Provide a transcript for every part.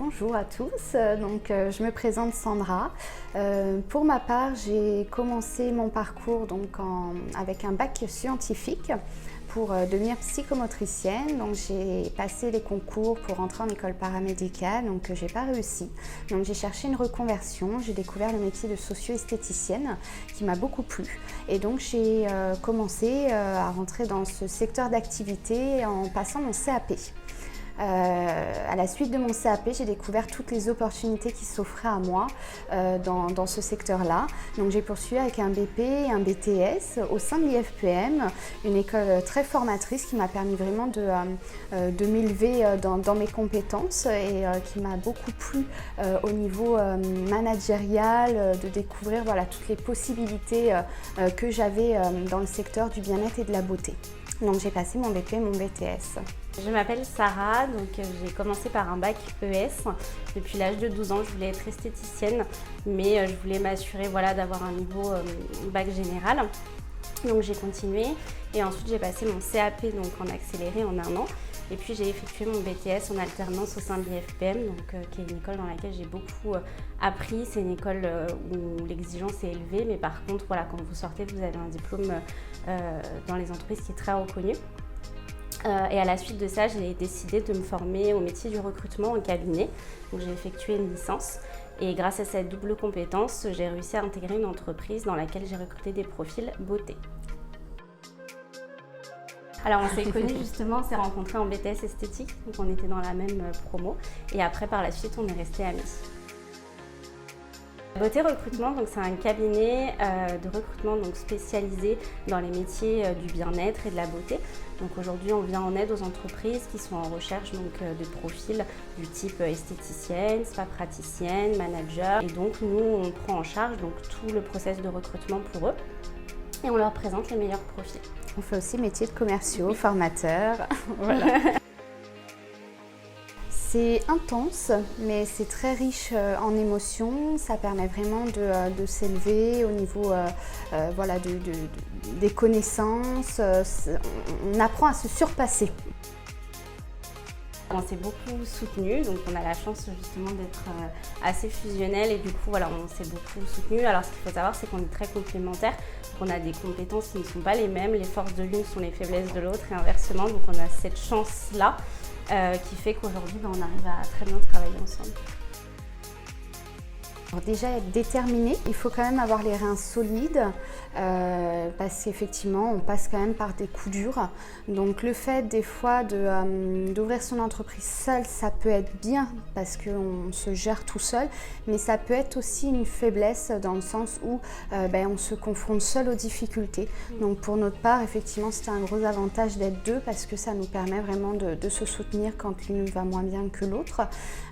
Bonjour à tous, je me présente Sandra. Pour ma part, j'ai commencé mon parcours avec un bac scientifique pour devenir psychomotricienne. Donc j'ai passé les concours pour entrer en école paramédicale, j'ai pas réussi. Donc j'ai cherché une reconversion, j'ai découvert le métier de socio-esthéticienne qui m'a beaucoup plu. Et donc j'ai commencé à rentrer dans ce secteur d'activité en passant mon CAP. À la suite de mon CAP, j'ai découvert toutes les opportunités qui s'offraient à moi dans ce secteur-là. Donc j'ai poursuivi avec un BP et un BTS au sein de l'IFPM, une école très formatrice qui m'a permis vraiment de m'élever dans mes compétences et qui m'a beaucoup plu au niveau managérial, de découvrir toutes les possibilités que j'avais dans le secteur du bien-être et de la beauté. Donc j'ai passé mon BP et mon BTS. Je m'appelle Sarah, j'ai commencé par un bac ES. Depuis l'âge de 12 ans, je voulais être esthéticienne, mais je voulais m'assurer d'avoir un niveau bac général. Donc j'ai continué et ensuite j'ai passé mon CAP en accéléré en 1 an. Et puis j'ai effectué mon BTS en alternance au sein de l'IFPM, qui est une école dans laquelle j'ai beaucoup appris. C'est une école où l'exigence est élevée, mais par contre, quand vous sortez, vous avez un diplôme dans les entreprises qui est très reconnu. Et à la suite de ça, j'ai décidé de me former au métier du recrutement en cabinet. Donc j'ai effectué une licence et grâce à cette double compétence, j'ai réussi à intégrer une entreprise dans laquelle j'ai recruté des profils beauté. Alors on s'est connus justement, on s'est rencontrés en BTS esthétique, donc on était dans la même promo et après par la suite on est restés amis. Beauté Recrutement, c'est un cabinet de recrutement spécialisé dans les métiers du bien-être et de la beauté. Donc aujourd'hui, on vient en aide aux entreprises qui sont en recherche de profils du type esthéticienne, spa praticienne, manager. Et donc nous, on prend en charge tout le process de recrutement pour eux et on leur présente les meilleurs profils. On fait aussi métier de commerciaux, formateurs. Voilà. C'est intense, mais c'est très riche en émotions. Ça permet vraiment de s'élever au niveau des connaissances. On apprend à se surpasser. On s'est beaucoup soutenus, donc on a la chance justement d'être assez fusionnels et du coup on s'est beaucoup soutenus. Alors ce qu'il faut savoir, c'est qu'on est très complémentaires, on a des compétences qui ne sont pas les mêmes, les forces de l'une sont les faiblesses de l'autre et inversement, donc on a cette chance-là qui fait qu'aujourd'hui on arrive à très bien travailler ensemble. Alors déjà être déterminé, il faut quand même avoir les reins solides parce qu'effectivement on passe quand même par des coups durs. Donc le fait des fois d'ouvrir son entreprise seul, ça peut être bien parce qu'on se gère tout seul, mais ça peut être aussi une faiblesse dans le sens où on se confronte seul aux difficultés. Donc pour notre part, effectivement, c'était un gros avantage d'être deux parce que ça nous permet vraiment de se soutenir quand l'une va moins bien que l'autre.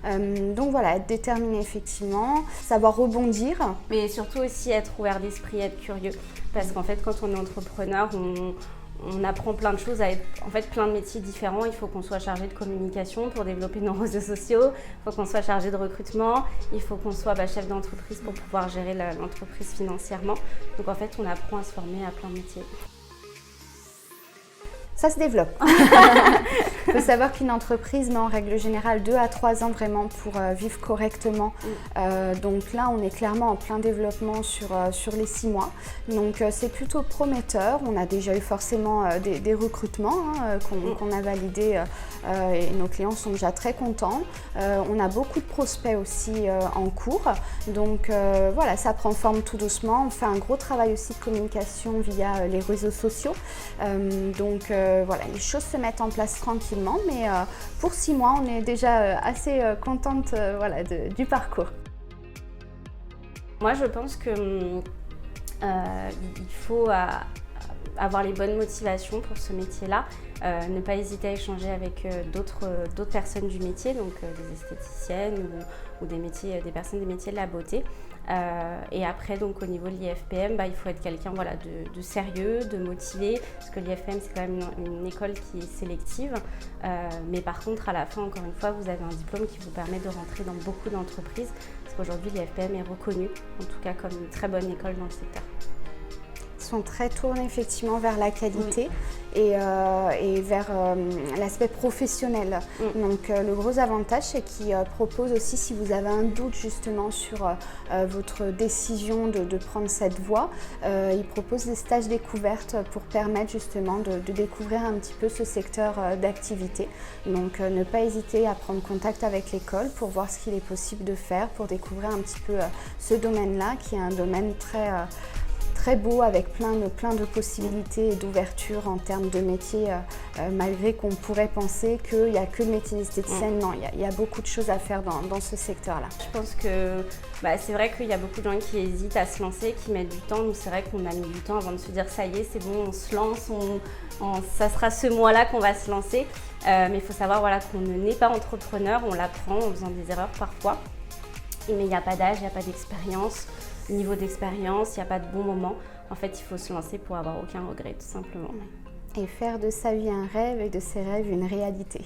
Être déterminé effectivement, savoir rebondir. Mais surtout aussi être ouvert d'esprit, être curieux. Parce qu'en fait, quand on est entrepreneur, on apprend plein de choses, plein de métiers différents. Il faut qu'on soit chargé de communication pour développer nos réseaux sociaux, il faut qu'on soit chargé de recrutement, il faut qu'on soit chef d'entreprise pour pouvoir gérer l'entreprise financièrement. Donc en fait, on apprend à se former à plein de métiers. Ça se développe. Il faut savoir qu'une entreprise met en règle générale 2 à 3 ans vraiment pour vivre correctement. Donc là, on est clairement en plein développement sur les 6 mois. Donc c'est plutôt prometteur. On a déjà eu forcément des recrutements qu'on a validés et nos clients sont déjà très contents. On a beaucoup de prospects aussi en cours. Donc ça prend forme tout doucement. On fait un gros travail aussi de communication via les réseaux sociaux. Les choses se mettent en place tranquillement, mais pour 6 mois, on est déjà assez contente du parcours. Moi, je pense qu'il faut avoir les bonnes motivations pour ce métier-là, ne pas hésiter à échanger avec d'autres personnes du métier, donc des esthéticiennes ou des personnes des métiers de la beauté. Et après, au niveau de l'IFPM, il faut être quelqu'un de sérieux, de motivé, parce que l'IFPM c'est quand même une école qui est sélective, mais par contre à la fin, encore une fois, vous avez un diplôme qui vous permet de rentrer dans beaucoup d'entreprises, parce qu'aujourd'hui l'IFPM est reconnue, en tout cas comme une très bonne école dans le secteur. sont très tournés effectivement vers la qualité et vers l'aspect professionnel. Donc le gros avantage, c'est qu'ils proposent aussi, si vous avez un doute justement sur votre décision de prendre cette voie, ils proposent des stages découvertes pour permettre justement de découvrir un petit peu ce secteur d'activité. Donc ne pas hésiter à prendre contact avec l'école pour voir ce qu'il est possible de faire, pour découvrir un petit peu ce domaine-là, qui est un domaine très beau, avec plein de possibilités et d'ouverture en termes de métiers, malgré qu'on pourrait penser qu'il n'y a que le métier d'esthéticienne. Non, il y a beaucoup de choses à faire dans ce secteur-là. Je pense que c'est vrai qu'il y a beaucoup de gens qui hésitent à se lancer, qui mettent du temps. Nous, c'est vrai qu'on a mis du temps avant de se dire ça y est, c'est bon, on se lance, ça sera ce mois-là qu'on va se lancer. Mais il faut savoir qu'on ne naît pas entrepreneur, on l'apprend en faisant des erreurs parfois. Mais il n'y a pas d'âge, il n'y a pas d'expérience. Niveau d'expérience, il n'y a pas de bon moment. En fait, il faut se lancer pour avoir aucun regret, tout simplement. Et faire de sa vie un rêve et de ses rêves une réalité.